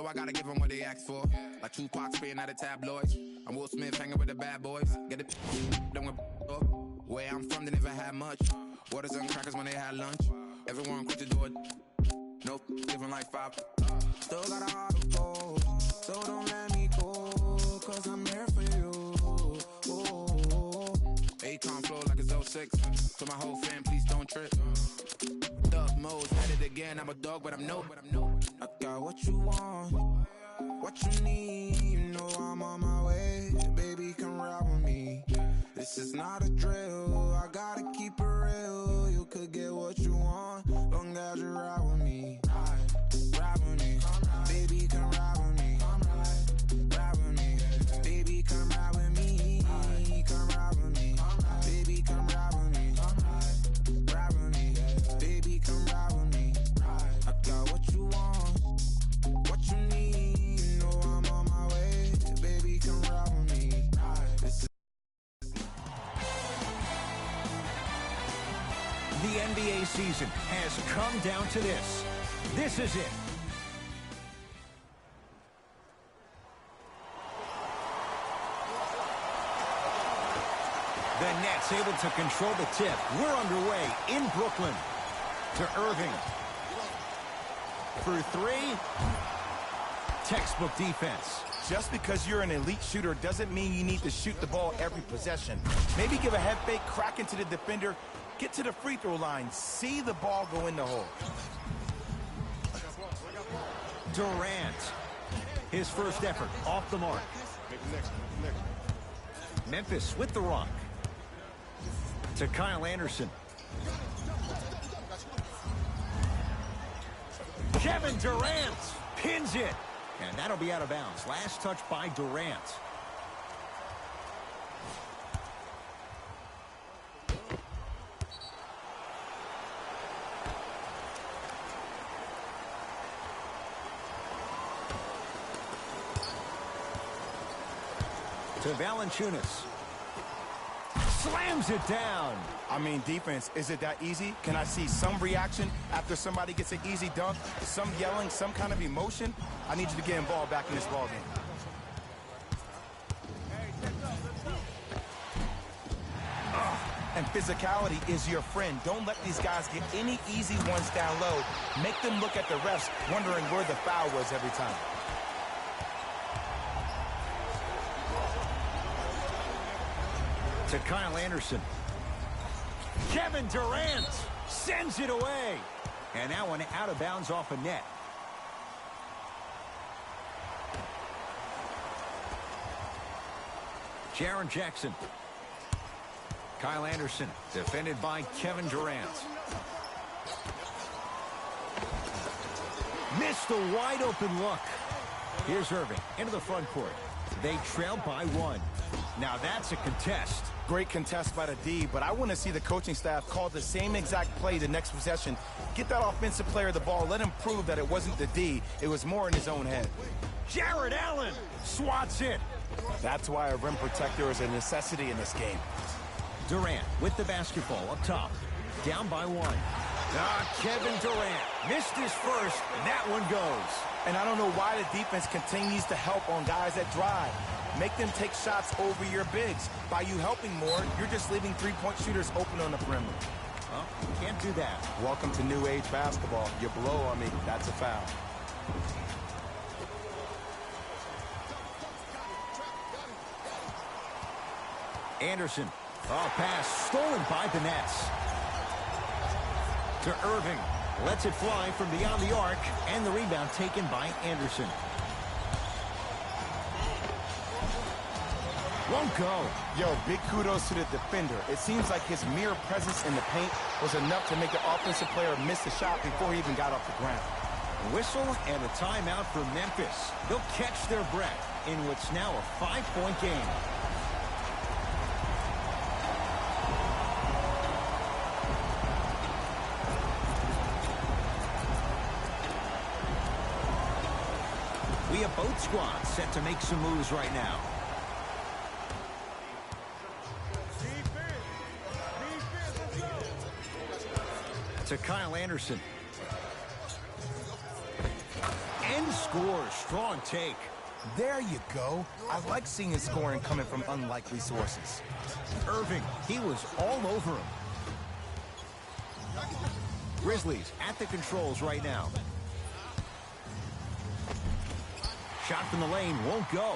I gotta give them what they ask for. Like Tupac spitting at the tabloids. I'm Will Smith hanging with the bad boys. Get the done with where I'm from, they never had much. Waters and crackers when they had lunch. Everyone quick to do it. Nope, living like 5. Still got a heart of gold, so don't let me go, cause I'm here for you. Akon flow like it's 06. To my whole fam, please don't trip. Thug modes, at it again, I'm a dog, but I'm no. I got what you want, what you need, you know I'm on my way. Baby, come ride with me. This is not a drill, I gotta keep it real. You could get what you want, long as you ride with me. Ride with me, baby, come ride with me. Ride with me, baby, come ride with me. Come ride with me, baby, come ride with me. Ride with me, baby, come ride with me. I got what you want, what you need, you know I'm on my way. Baby, come ride with me. The NBA season has come down to this. This is it. The Nets able to control the tip. We're underway in Brooklyn. To Irving. For 3. Textbook defense. Just because you're an elite shooter doesn't mean you need to shoot the ball every possession. Maybe give a head fake, crack into the defender, get to the free throw line, see the ball go in the hole. Durant. His first effort off the mark. Memphis with the rock. To Kyle Anderson. Kevin Durant pins it. And that'll be out of bounds. Last touch by Durant. To Valanciunas. Slams it down. I mean, defense, is it that easy? Can I see some reaction after somebody gets an easy dunk? Some yelling, some kind of emotion? I need you to get involved back in this ball game. And physicality is your friend. Don't let these guys get any easy ones down low. Make them look at the refs, wondering where the foul was every time. To Kyle Anderson. Kevin Durant sends it away. And that one out of bounds off a net. Jaren Jackson. Kyle Anderson, defended by Kevin Durant. Missed a wide open look. Here's Irving into the front court. They trail by 1. Now that's a contest. Great contest by the D, but I want to see the coaching staff call the same exact play the next possession. Get that offensive player the ball. Let him prove that it wasn't the D. It was more in his own head. Jared Allen swats it. That's why a rim protector is a necessity in this game. Durant with the basketball up top. Down by 1. Kevin Durant missed his first, and that one goes. And I don't know why the defense continues to help on guys that drive. Make them take shots over your bigs. By you helping more, you're just leaving three-point shooters open on the perimeter. Well, can't do that. Welcome to new age basketball. You blow on me, that's a foul. Anderson. Pass stolen by the Nets. To Irving. Lets it fly from beyond the arc, and the rebound taken by Anderson. Won't go. Yo, big kudos to the defender. It seems like his mere presence in the paint was enough to make the offensive player miss the shot before he even got off the ground. Whistle and a timeout for Memphis. They'll catch their breath in what's now a 5-point game. We have both squads set to make some moves right now. To Kyle Anderson. And scores. Strong take. There you go. I like seeing his scoring coming from unlikely sources. Irving, he was all over him. Grizzlies at the controls right now. Shot from the lane won't go.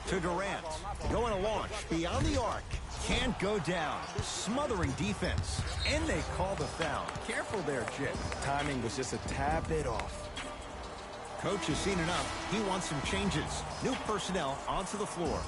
To Durant. Going to launch beyond the arc. Can't go down. Smothering defense. And they call the foul. Careful there, Jit. Timing was just a tad bit off. Coach has seen enough. He wants some changes. New personnel onto the floor.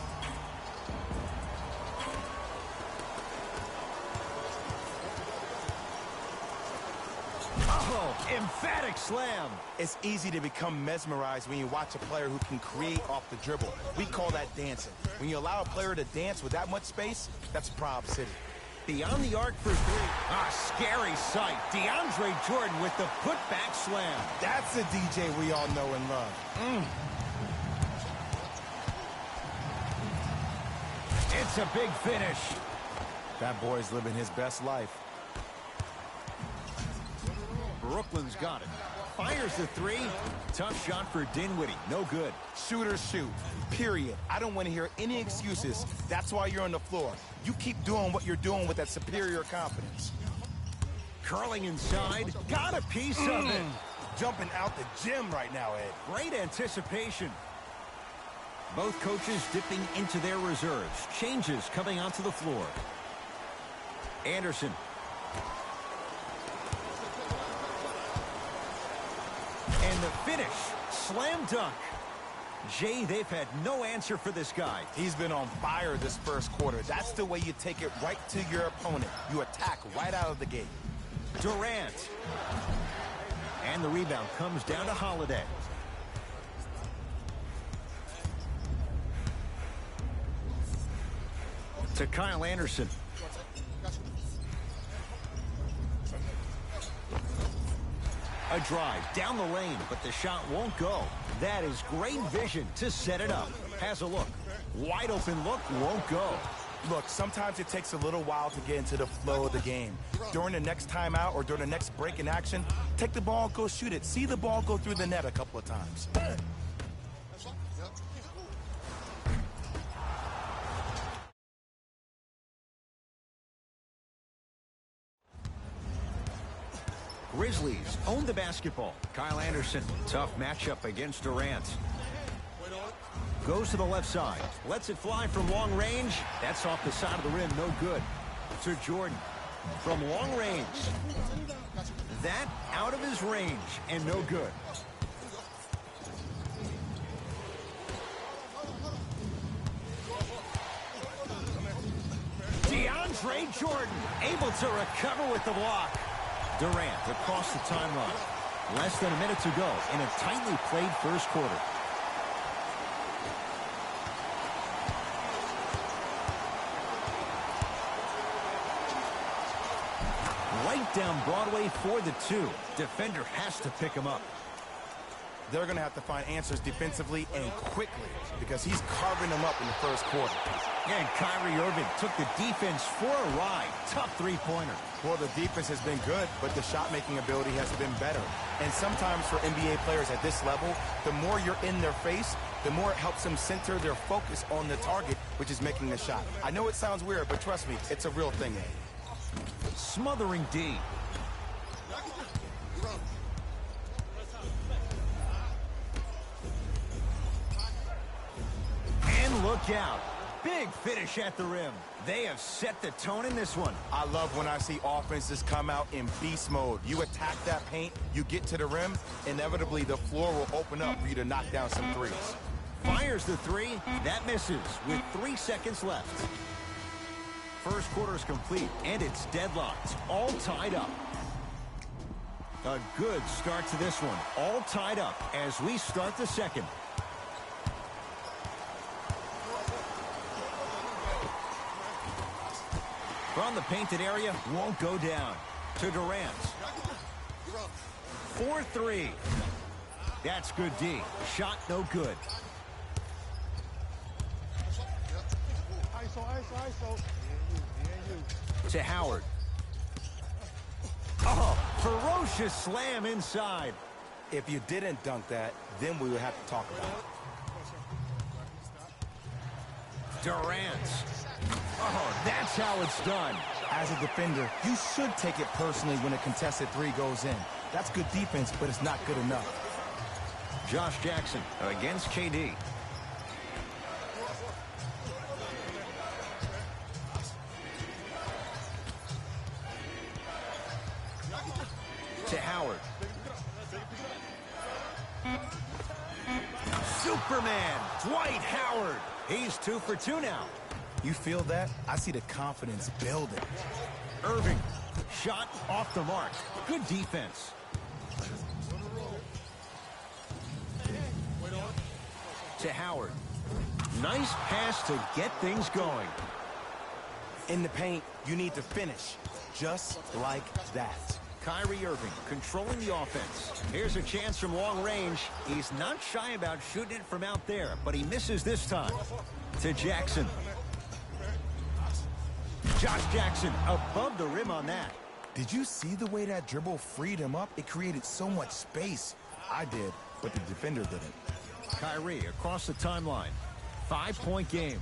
Oh, emphatic slam. It's easy to become mesmerized when you watch a player who can create off the dribble. We call that dancing. When you allow a player to dance with that much space, that's Prob City. Beyond the arc for three. A scary sight. DeAndre Jordan with the putback slam. That's a DJ we all know and love. It's a big finish. That boy's living his best life. Brooklyn's got it. Fires the three. Tough shot for Dinwiddie. No good. Shooters shoot. Period. I don't want to hear any excuses. That's why you're on the floor. You keep doing what you're doing with that superior confidence. Curling inside. Got a piece of it. Jumping out the gym right now, Ed. Great anticipation. Both coaches dipping into their reserves. Changes coming onto the floor. Anderson. And the finish. Slam dunk. Jay, they've had no answer for this guy. He's been on fire this first quarter. That's the way you take it right to your opponent. You attack right out of the gate. Durant. And the rebound comes down to Holiday. To Kyle Anderson. A drive down the lane, but the shot won't go. That is great vision to set it up. Has a look. Wide open look, won't go. Look, sometimes it takes a little while to get into the flow of the game. During the next timeout or during the next break in action, take the ball, go shoot it. See the ball go through the net a couple of times. Grizzlies own the basketball. Kyle Anderson, tough matchup against Durant. Goes to the left side. Lets it fly from long range. That's off the side of the rim, no good. To Jordan. From long range. That out of his range and no good. DeAndre Jordan able to recover with the block. Durant across the timeline. Less than a minute to go in a tightly played first quarter. Right down Broadway for the two. Defender has to pick him up. They're going to have to find answers defensively and quickly because he's carving them up in the first quarter. And Kyrie Irving took the defense for a ride. Tough three-pointer. Well, the defense has been good, but the shot-making ability has been better. And sometimes for NBA players at this level, the more you're in their face, the more it helps them center their focus on the target, which is making the shot. I know it sounds weird, but trust me, it's a real thing, Ed. Smothering D. And look out. Big finish at the rim. They have set the tone in this one. I love when I see offenses come out in beast mode. You attack that paint, you get to the rim, inevitably the floor will open up for you to knock down some threes. Fires the three. That misses with 3 seconds left. First quarter is complete, and it's deadlocked. All tied up. A good start to this one. All tied up as we start the second. From the painted area, won't go down. To Durant. 4-3. That's good D. Shot no good. To Howard. Oh, ferocious slam inside. If you didn't dunk that, then we would have to talk about it. Durant. Oh, that's how it's done. As a defender, you should take it personally when a contested three goes in. That's good defense, but it's not good enough. Josh Jackson against KD. To Howard. Superman, Dwight Howard. He's 2 for 2 now. You feel that? I see the confidence building. Irving, shot off the mark. Good defense. To Howard. Nice pass to get things going. In the paint, you need to finish. Just like that. Kyrie Irving controlling the offense. Here's a chance from long range. He's not shy about shooting it from out there, but he misses this time. To Jackson. Josh Jackson above the rim on that. Did you see the way that dribble freed him up? It created so much space. I did, but the defender didn't. Kyrie across the timeline. 5-point game.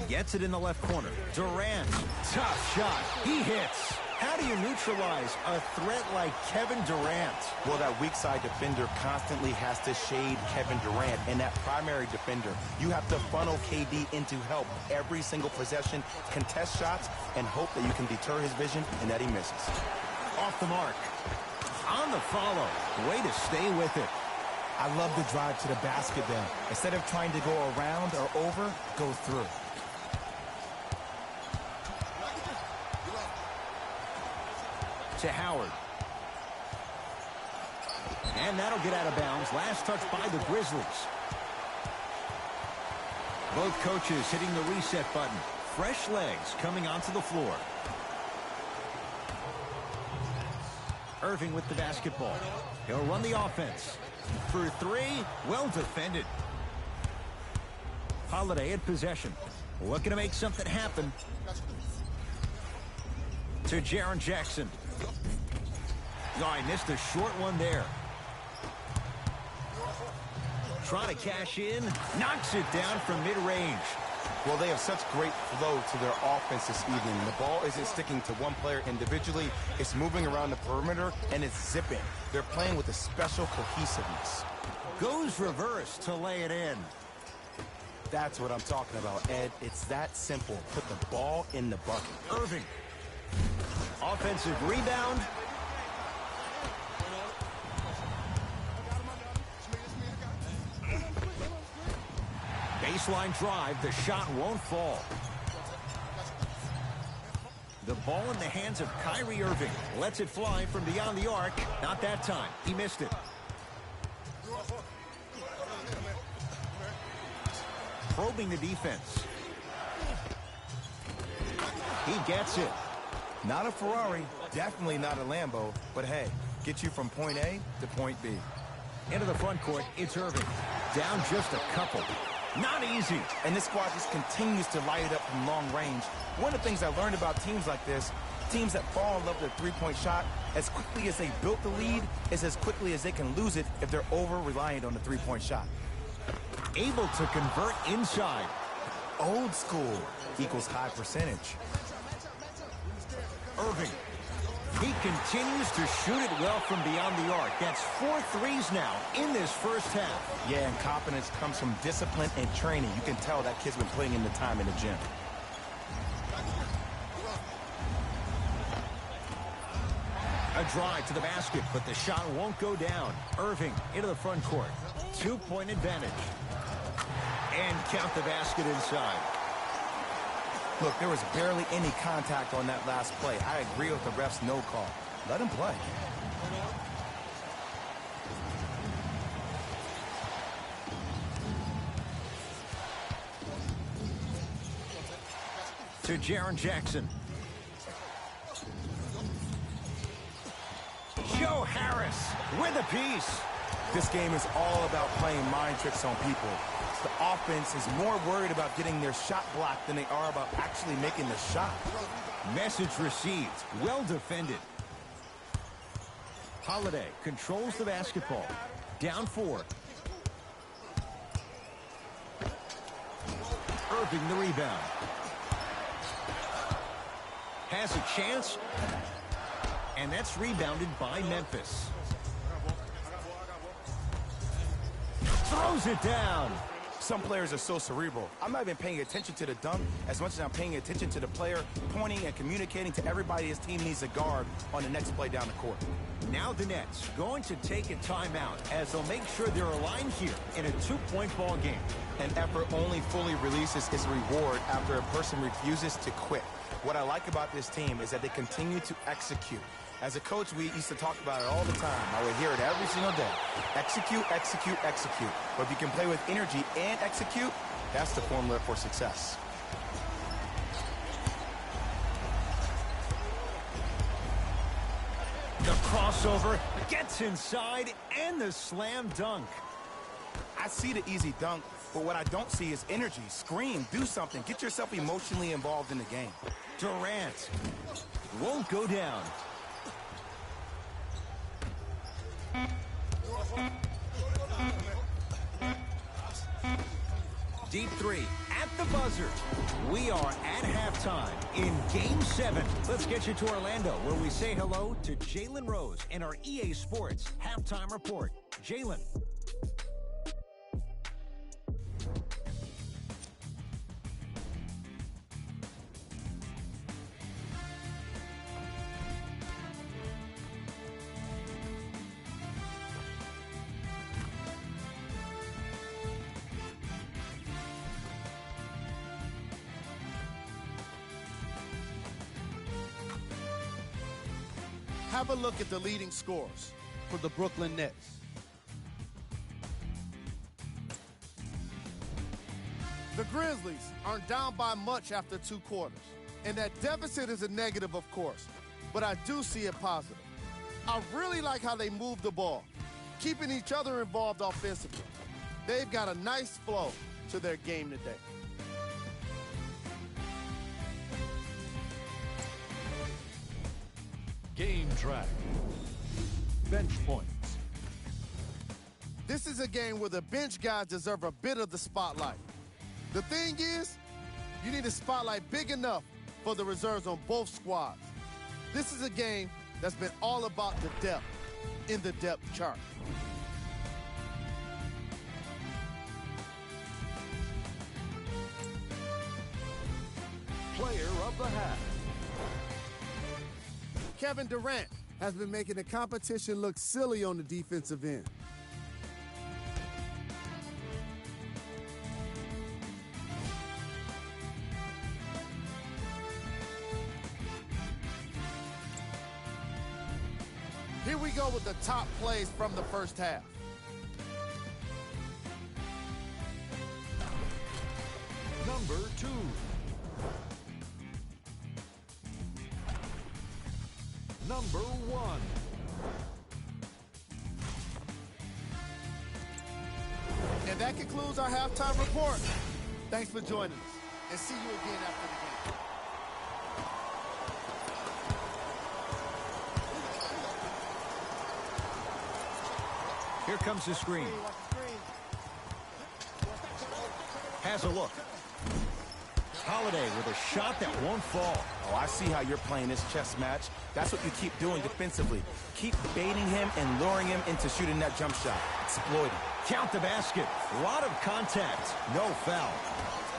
Gets it in the left corner. Durant. Tough shot. He hits. How do you neutralize a threat like Kevin Durant? Well, that weak side defender constantly has to shade Kevin Durant. And that primary defender, you have to funnel KD into help every single possession, contest shots, and hope that you can deter his vision and that he misses. Off the mark. On the follow. Way to stay with it. I love the drive to the basket then. Instead of trying to go around or over, go through. To Howard. And that'll get out of bounds. Last touch by the Grizzlies. Both coaches hitting the reset button. Fresh legs coming onto the floor. Irving with the basketball. He'll run the offense. For three, well defended. Holiday in possession. Looking to make something happen. To Jaren Jackson. Oh, I missed a short one there. Trying to cash in. Knocks it down from mid-range. Well, they have such great flow to their offense this evening. The ball isn't sticking to one player individually. It's moving around the perimeter, and it's zipping. They're playing with a special cohesiveness. Goes reverse to lay it in. That's what I'm talking about, Ed. It's that simple. Put the ball in the bucket. Irving. Offensive rebound. Baseline drive. The shot won't fall. The ball in the hands of Kyrie Irving. Lets it fly from beyond the arc. Not that time. He missed it. Probing the defense. He gets it. Not a Ferrari, definitely not a Lambo, but hey, get you from point A to point B. Into the front court, it's Irving. Down just a couple. Not easy. And this squad just continues to light it up from long range. One of the things I learned about teams like this, teams that fall in love with their three-point shot, as quickly as they built the lead, is as quickly as they can lose it if they're over-reliant on the three-point shot. Able to convert inside. Old school equals high percentage. Irving. He continues to shoot it well from beyond the arc. That's 4 threes now in this first half. Yeah, and confidence comes from discipline and training. You can tell that kid's been putting in the time in the gym. A drive to the basket, but the shot won't go down. Irving into the front court. 2-point advantage. And count the basket inside. Look, there was barely any contact on that last play. I agree with the ref's no call. Let him play. To Jaren Jackson. Joe Harris with a piece. This game is all about playing mind tricks on people. The offense is more worried about getting their shot blocked than they are about actually making the shot. Message received. Well defended. Holiday controls the basketball. Down 4. Irving the rebound. Has a chance. And that's rebounded by Memphis. Throws it down. Some players are so cerebral. I'm not even paying attention to the dunk as much as I'm paying attention to the player pointing and communicating to everybody his team needs a guard on the next play down the court. Now the Nets going to take a timeout as they'll make sure they're aligned here in a 2-point ball game. An effort only fully releases its reward after a person refuses to quit. What I like about this team is that they continue to execute. As a coach, we used to talk about it all the time. I would hear it every single day. Execute, execute, execute. But if you can play with energy and execute, that's the formula for success. The crossover gets inside and the slam dunk. I see the easy dunk, but what I don't see is energy. Scream, do something. Get yourself emotionally involved in the game. Durant won't go down. Deep 3 at the buzzer. We are at halftime in Game 7. Let's get you to Orlando, where we say hello to Jalen Rose in our EA Sports Halftime Report. Jalen. Have a look at the leading scorers for the Brooklyn Nets. The Grizzlies aren't down by much after 2 quarters. And that deficit is a negative, of course, but I do see it positive. I really like how they move the ball, keeping each other involved offensively. They've got a nice flow to their game today. Game track. Bench points. This is a game where the bench guys deserve a bit of the spotlight. The thing is, you need a spotlight big enough for the reserves on both squads. This is a game that's been all about the depth in the depth chart. Player of the half. Kevin Durant has been making the competition look silly on the defensive end. Here we go with the top plays from the first half. Number 2. Number 1. And that concludes our halftime report. Thanks for joining us, and see you again after the game. Here comes the screen. Has a look. Holiday with a shot that won't fall. Oh, I see how you're playing this chess match. That's what you keep doing defensively. Keep baiting him and luring him into shooting that jump shot. Exploiting. Count the basket. A lot of contact. No foul.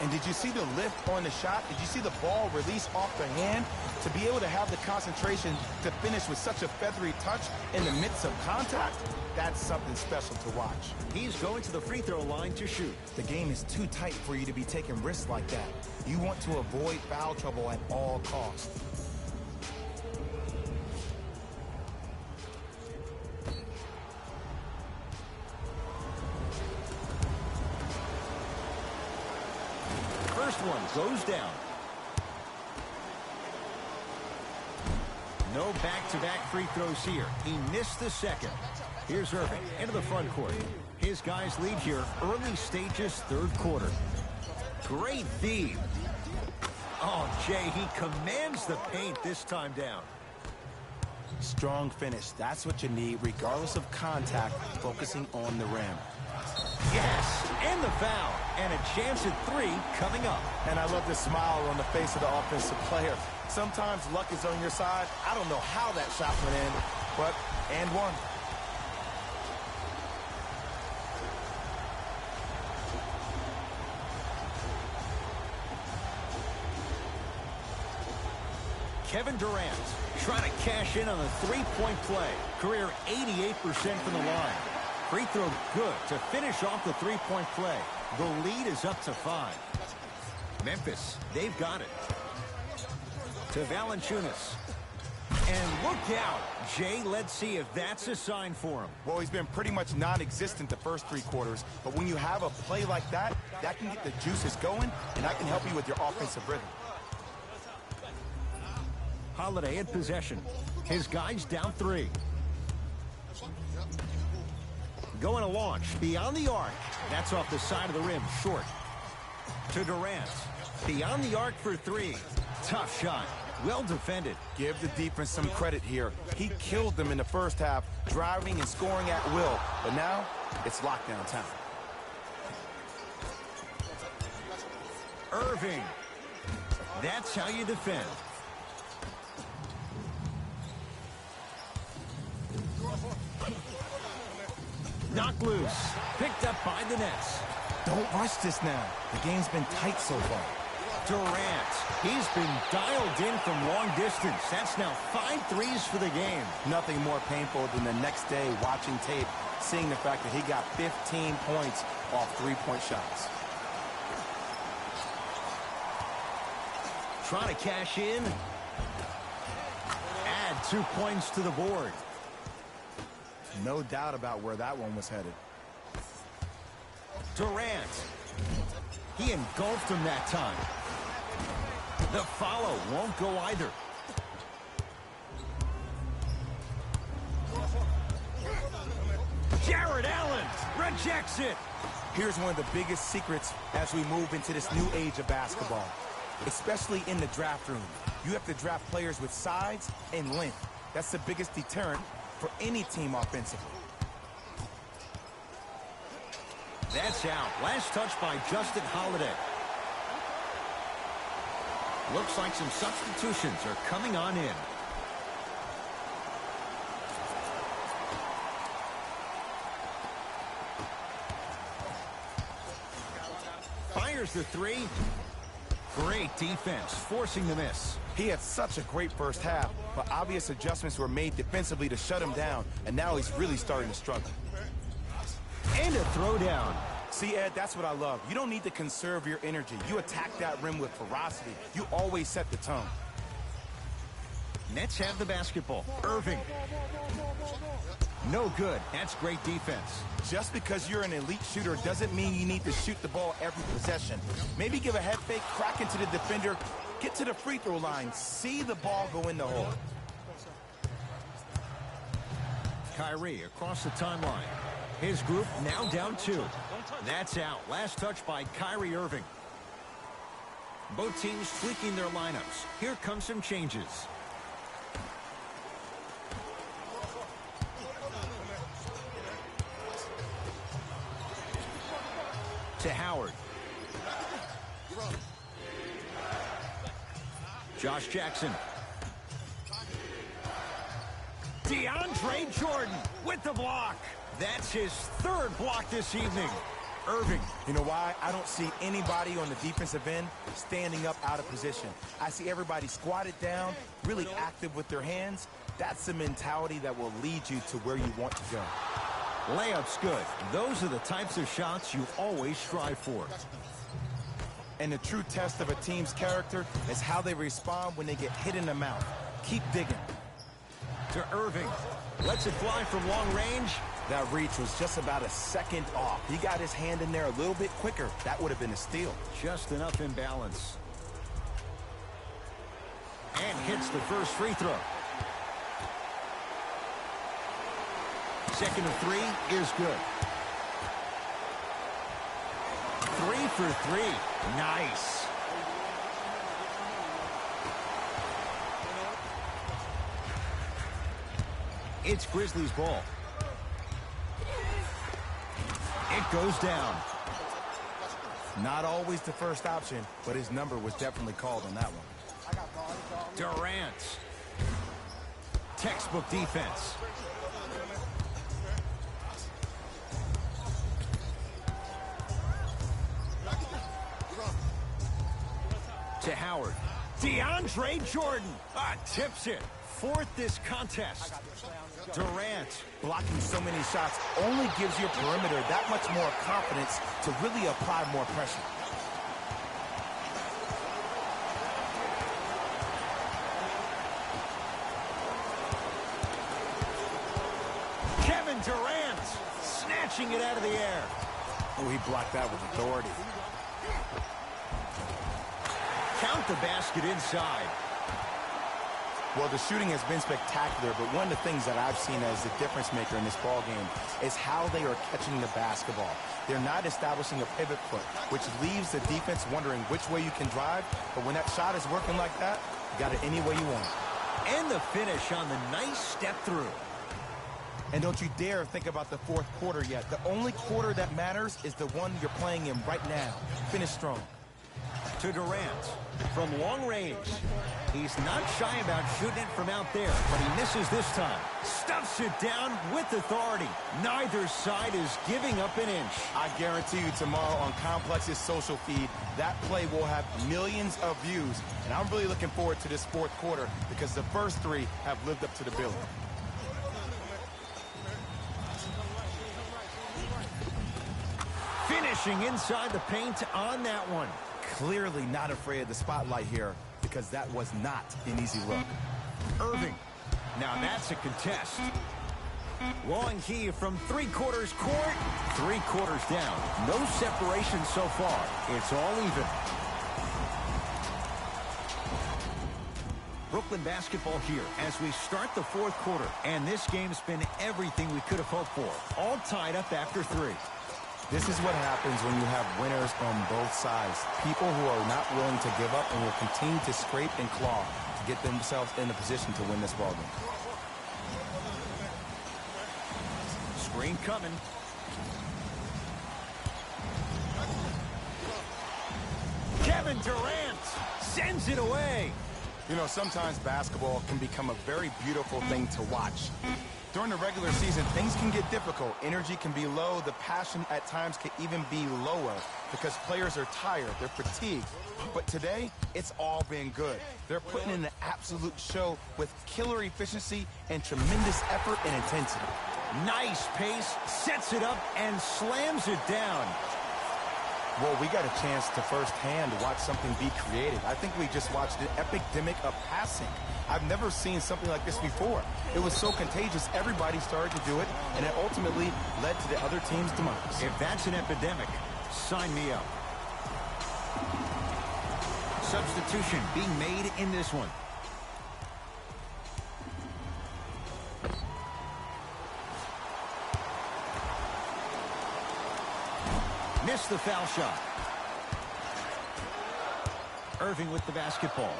And did you see the lift on the shot? Did you see the ball release off the hand? To be able to have the concentration to finish with such a feathery touch in the midst of contact, that's something special to watch. He's going to the free throw line to shoot. The game is too tight for you to be taking risks like that. You want to avoid foul trouble at all costs. First one goes down. No back-to-back free throws here. He missed the second. Here's Irving into the front court. His guys lead here early stages, third quarter. Great feed. Oh, Jay, he commands the paint this time down. Strong finish. That's what you need, regardless of contact, focusing on the rim. Yes, and the foul. And a chance at 3 coming up. And I love the smile on the face of the offensive player. Sometimes luck is on your side. I don't know how that shot went in, but and one. Kevin Durant trying to cash in on a three-point play. Career 88% from the line. Free throw good to finish off the three-point play. The lead is up to 5. Memphis, they've got it. To Valanciunas. And look out. Jay, let's see if that's a sign for him. Well, he's been pretty much non-existent the first 3 quarters, but when you have a play like that, that can get the juices going, and that can help you with your offensive rhythm. Holiday at possession. His guys down 3. Going to launch beyond the arc. That's off the side of the rim, short. To Durant. Beyond the arc for 3. Tough shot. Well defended. Give the defense some credit here. He killed them in the first half, driving and scoring at will. But now, it's lockdown time. Irving. That's how you defend. Knocked loose. Picked up by the Nets. Don't rush this now. The game's been tight so far. Durant. He's been dialed in from long distance. That's now 5 threes for the game. Nothing more painful than the next day watching tape, seeing the fact that he got 15 points off 3-point shots. Trying to cash in. Add 2 points to the board. No doubt about where that one was headed. Durant. He engulfed him that time. The follow won't go either. Jared Allen rejects it. Here's one of the biggest secrets as we move into this new age of basketball, especially in the draft room. You have to draft players with size and length. That's the biggest deterrent for any team offensively. That's out. Last touch by Justin Holiday. Looks like some substitutions are coming on in. Fires the 3. Great defense, forcing the miss. He had such a great first half, but obvious adjustments were made defensively to shut him down, and now he's really starting to struggle. And a throwdown. See, Ed, that's what I love. You don't need to conserve your energy. You attack that rim with ferocity. You always set the tone. Nets have the basketball. Irving. No good. That's great defense. Just because you're an elite shooter doesn't mean you need to shoot the ball every possession. Maybe give a head fake, crack into the defender, get to the free throw line, see the ball go in the hole. Kyrie across the timeline. His group now down 2. That's out. Last touch by Kyrie Irving. Both teams tweaking their lineups. Here come some changes. To Howard. Josh Jackson. DeAndre Jordan with the block. That's his 3rd block this evening. Irving. You know why? I don't see anybody on the defensive end standing up out of position. I see everybody squatted down, really active with their hands. That's the mentality that will lead you to where you want to go. Layup's good. Those are the types of shots you always strive for. And the true test of a team's character is how they respond when they get hit in the mouth. Keep digging. To Irving. Lets it fly from long range. That reach was just about a second off. He got his hand in there a little bit quicker. That would have been a steal. Just enough imbalance. And hits the first free throw. Second of 3 is good. 3 for 3. Nice. It's Grizzlies ball. It goes down. Not always the first option, but his number was definitely called on that one. Durant. Textbook defense. To Howard. DeAndre Jordan tips it. Fourth this contest. Durant. Blocking so many shots only gives your perimeter that much more confidence to really apply more pressure. Kevin Durant snatching it out of the air. Oh, he blocked that with authority. Count the basket inside. Well, the shooting has been spectacular, but one of the things that I've seen as the difference maker in this ball game is how they are catching the basketball. They're not establishing a pivot foot, which leaves the defense wondering which way you can drive, but when that shot is working like that, you got it any way you want. And the finish on the nice step through. And don't you dare think about the fourth quarter yet. The only quarter that matters is the one you're playing in right now. Finish strong. To Durant from long range. He's not shy about shooting it from out there, but he misses this time. Stuffs it down with authority. Neither side is giving up an inch. I guarantee you tomorrow on Complex's social feed, that play will have millions of views. And I'm really looking forward to this fourth quarter because the first three have lived up to the billing. Finishing inside the paint on that one. Clearly not afraid of the spotlight here because that was not an easy look. Irving. Now that's a contest. Long key from three-quarters court. Three-quarters down. No separation so far. It's all even. Brooklyn basketball here as we start the fourth quarter. And this game's been everything we could have hoped for. All tied up after three. This is what happens when you have winners on both sides. People who are not willing to give up and will continue to scrape and claw to get themselves in a position to win this ballgame. Screen coming. Kevin Durant sends it away. You know, sometimes basketball can become a very beautiful thing to watch. During the regular season, things can get difficult. Energy can be low. The passion at times can even be lower because players are tired. They're fatigued. But today, it's all been good. They're putting in an absolute show with killer efficiency and tremendous effort and intensity. Nice pace, sets it up, and slams it down. Well, we got a chance to firsthand watch something be created. I think we just watched an epidemic of passing. I've never seen something like this before. It was so contagious, everybody started to do it, and it ultimately led to the other team's demise. If that's an epidemic, sign me up. Substitution being made in this one. Missed the foul shot. Irving with the basketball.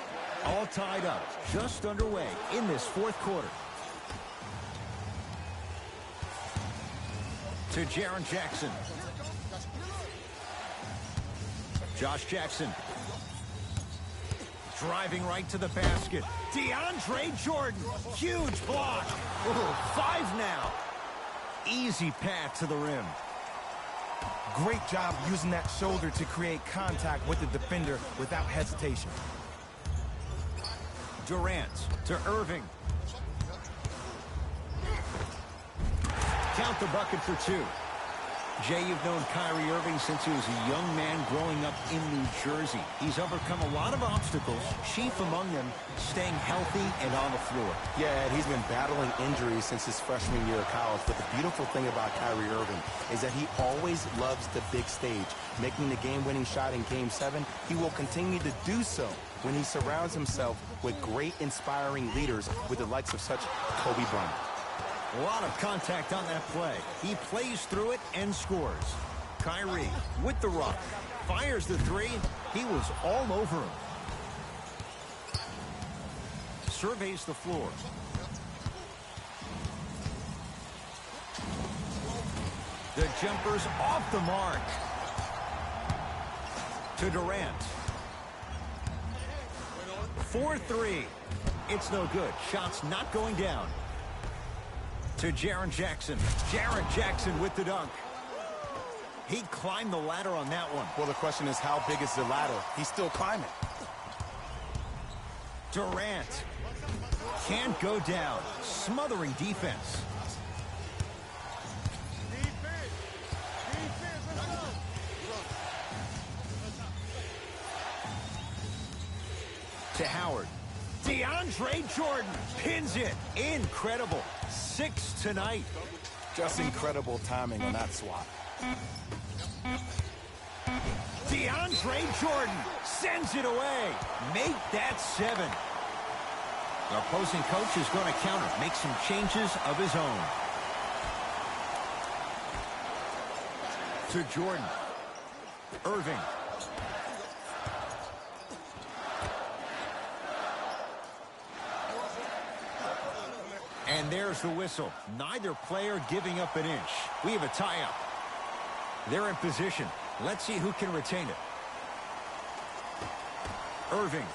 All tied up, just underway in this fourth quarter. To Jaren Jackson. Josh Jackson. Driving right to the basket. DeAndre Jordan. Huge block. Ooh, 5 now. Easy path to the rim. Great job using that shoulder to create contact with the defender without hesitation. Durant to Irving. Count the bucket for 2. Jay, you've known Kyrie Irving since he was a young man growing up in New Jersey. He's overcome a lot of obstacles, chief among them staying healthy and on the floor. Yeah, and he's been battling injuries since his freshman year of college. But the beautiful thing about Kyrie Irving is that he always loves the big stage. Making the game-winning shot in Game 7, he will continue to do so when he surrounds himself with great, inspiring leaders with the likes of such Kobe Bryant. A lot of contact on that play. He plays through it and scores. Kyrie with the rock. Fires the 3. He was all over him. Surveys the floor. The jumper's off the mark. To Durant. 4-3. It's no good. Shot's not going down. To Jaren Jackson. Jaren Jackson with the dunk. He climbed the ladder on that one. Well, the question is, how big is the ladder? He's still climbing. Durant. Can't go down. Smothering defense. To Howard. DeAndre Jordan pins it. Incredible. 6 tonight. Just incredible timing on that swat. DeAndre Jordan sends it away. Make that 7. The opposing coach is going to counter. Make some changes of his own. To Jordan. Irving. And there's the whistle. Neither player giving up an inch. We have a tie-up. They're in position. Let's see who can retain it. Irving.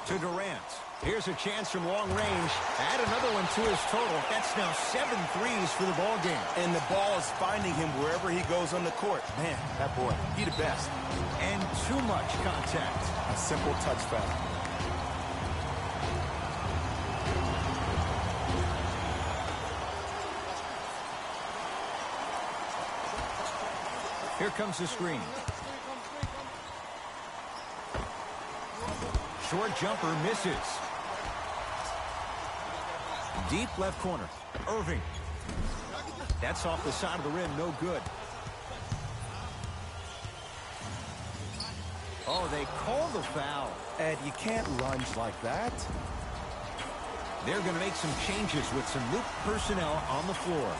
To Durant. Here's a chance from long range. Add another one to his total. That's now 7 threes for the ball game. And the ball is finding him wherever he goes on the court. Man, that boy, he the best. And too much contact. A simple touch foul. Here comes the screen. Short jumper misses. Deep left corner. Irving. That's off the side of the rim. No good. Oh, they call the foul. Ed, you can't lunge like that. They're going to make some changes with some new personnel on the floor.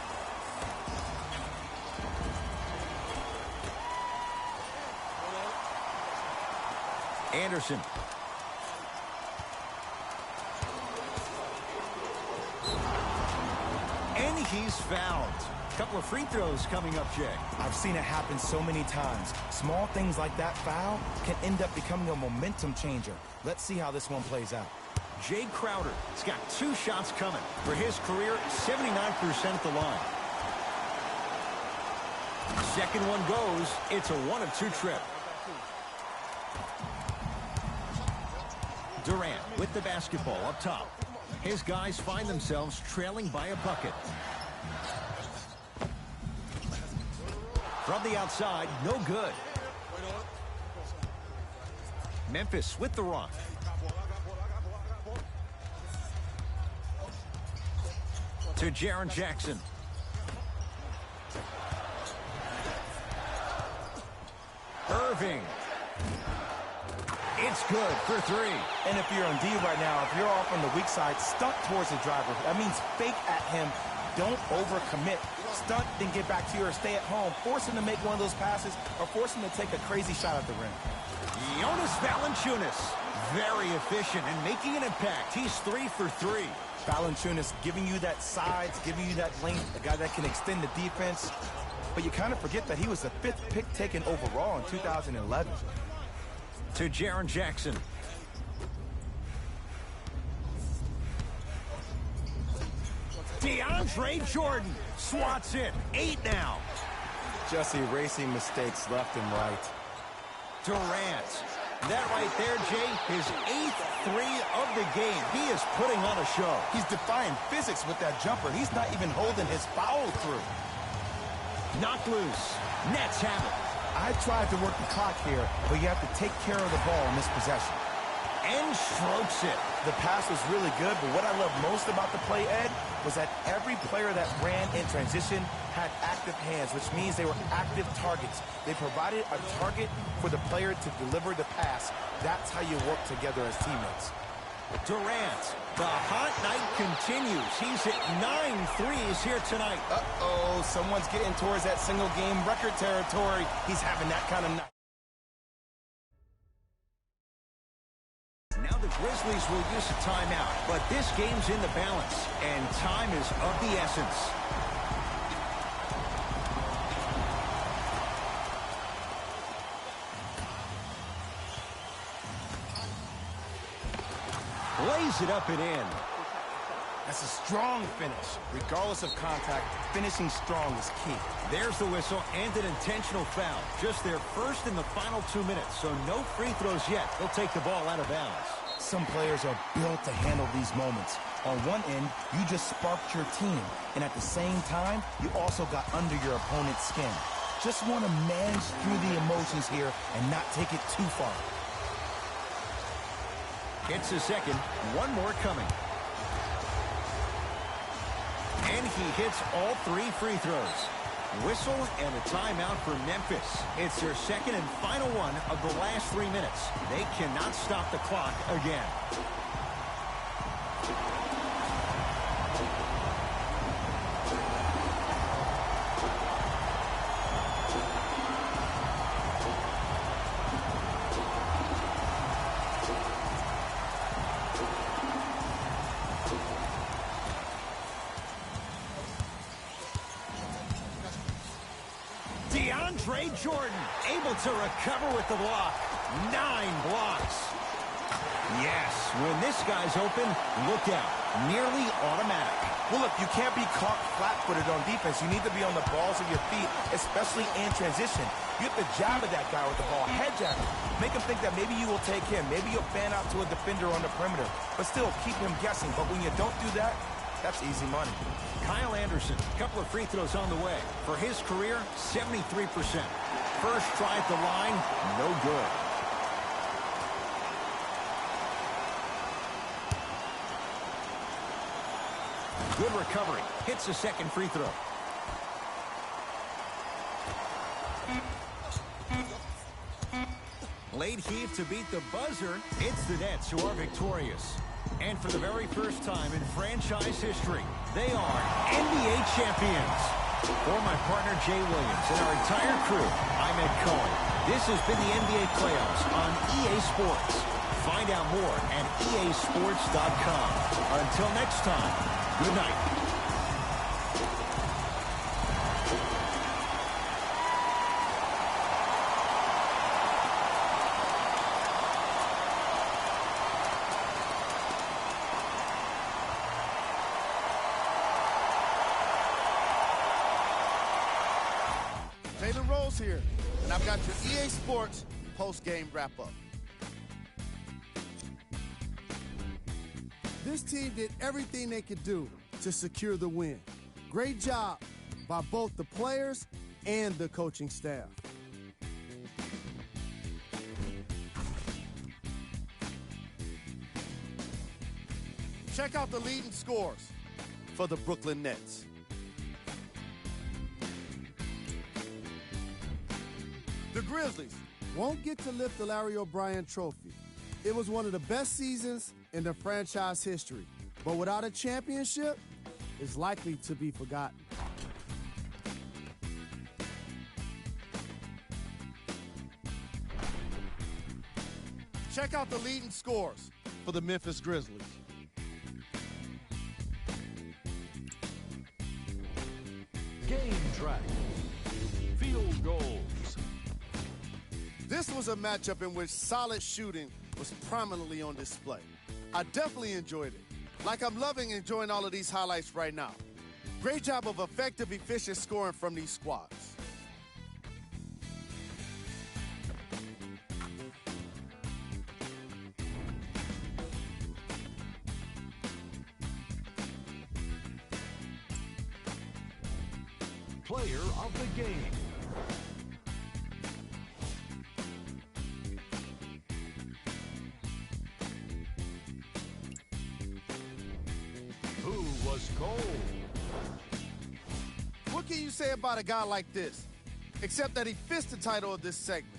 Anderson. And he's fouled. A couple of free throws coming up, Jay. I've seen it happen so many times. Small things like that foul can end up becoming a momentum changer. Let's see how this one plays out. Jay Crowder has got 2 shots coming. For his career, 79% at the line. Second one goes. It's a 1 of 2 trip. Durant with the basketball up top. His guys find themselves trailing by a bucket. From the outside, no good. Memphis with the rock. To Jaren Jackson. Irving. It's good for 3. And if you're on D right now, if you're off on the weak side, stunt towards the driver. That means fake at him. Don't overcommit. Stunt, then get back to you or stay at home. Force him to make one of those passes or force him to take a crazy shot at the rim. Jonas Valanciunas, very efficient and making an impact. He's 3 for 3. Valanciunas giving you that size, giving you that length, a guy that can extend the defense. But you kind of forget that he was the 5th pick taken overall in 2011. To Jaren Jackson. DeAndre Jordan swats it. 8 now. Just erasing mistakes left and right. Durant. That right there, Jay, his 8th 3 of the game. He is putting on a show. He's defying physics with that jumper. He's not even holding his foul through. Knocked loose. Nets have it. I tried to work the clock here, but you have to take care of the ball in this possession. And strokes it. The pass was really good, but what I love most about the play, Ed, was that every player that ran in transition had active hands, which means they were active targets. They provided a target for the player to deliver the pass. That's how you work together as teammates. Durant, the hot night continues. He's hit 9 threes here tonight. Uh-oh, someone's getting towards that single-game record territory. He's having that kind of night. Now the Grizzlies will use a timeout, but this game's in the balance, and time is of the essence. Lays it up and in. That's a strong finish. Regardless of contact, finishing strong is key. There's the whistle and an intentional foul. Just their first in the final 2 minutes, so no free throws yet. They'll take the ball out of bounds. Some players are built to handle these moments. On one end, you just sparked your team, and at the same time, you also got under your opponent's skin. Just want to manage through the emotions here and not take it too far. Hits a second, one more coming. And he hits all 3 free throws. Whistle and a timeout for Memphis. It's their second and final one of the last 3 minutes. They cannot stop the clock again. Jordan able to recover with the block. 9 blocks. Yes, when this guy's open, look out. Nearly automatic. Well, look, you can't be caught flat-footed on defense. You need to be on the balls of your feet, especially in transition. You have to jab at that guy with the ball, head jab him. Make him think that maybe you will take him. Maybe you'll fan out to a defender on the perimeter. But still, keep him guessing. But when you don't do that, that's easy money. Kyle Anderson, a couple of free throws on the way. For his career, 73%. First try at the line, no good. Good recovery. Hits the second free throw. Late heave to beat the buzzer. It's the Nets who are victorious. And for the very first time in franchise history, they are NBA champions. For my partner, Jay Williams, and our entire crew, I'm Ed Cohen. This has been the NBA playoffs on EA Sports. Find out more at easports.com. Until next time, good night. Here, and I've got your EA Sports post-game wrap-up. This team did everything they could do to secure the win. Great job by both the players and the coaching staff. Check out the leading scores for the Brooklyn Nets. The Grizzlies won't get to lift the Larry O'Brien trophy. It was one of the best seasons in the franchise history, but without a championship, it's likely to be forgotten. Check out the leading scores for the Memphis Grizzlies. Game track. Field goals. This was a matchup in which solid shooting was prominently on display. I definitely enjoyed it. Like I'm loving enjoying all of these highlights right now. Great job of effective, efficient scoring from these squads. Player of the game. Who was cold? What can you say about a guy like this? Except that he fits the title of this segment.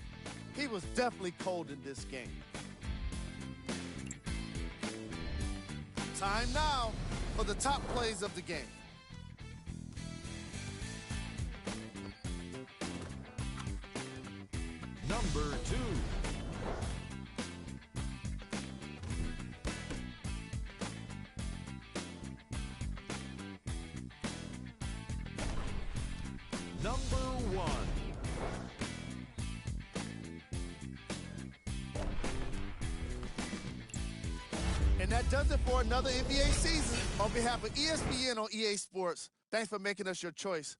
He was definitely cold in this game. Time now for the top plays of the game. Number 2. number 1. And that does it for another NBA season. On behalf of ESPN on EA Sports, thanks for making us your choice.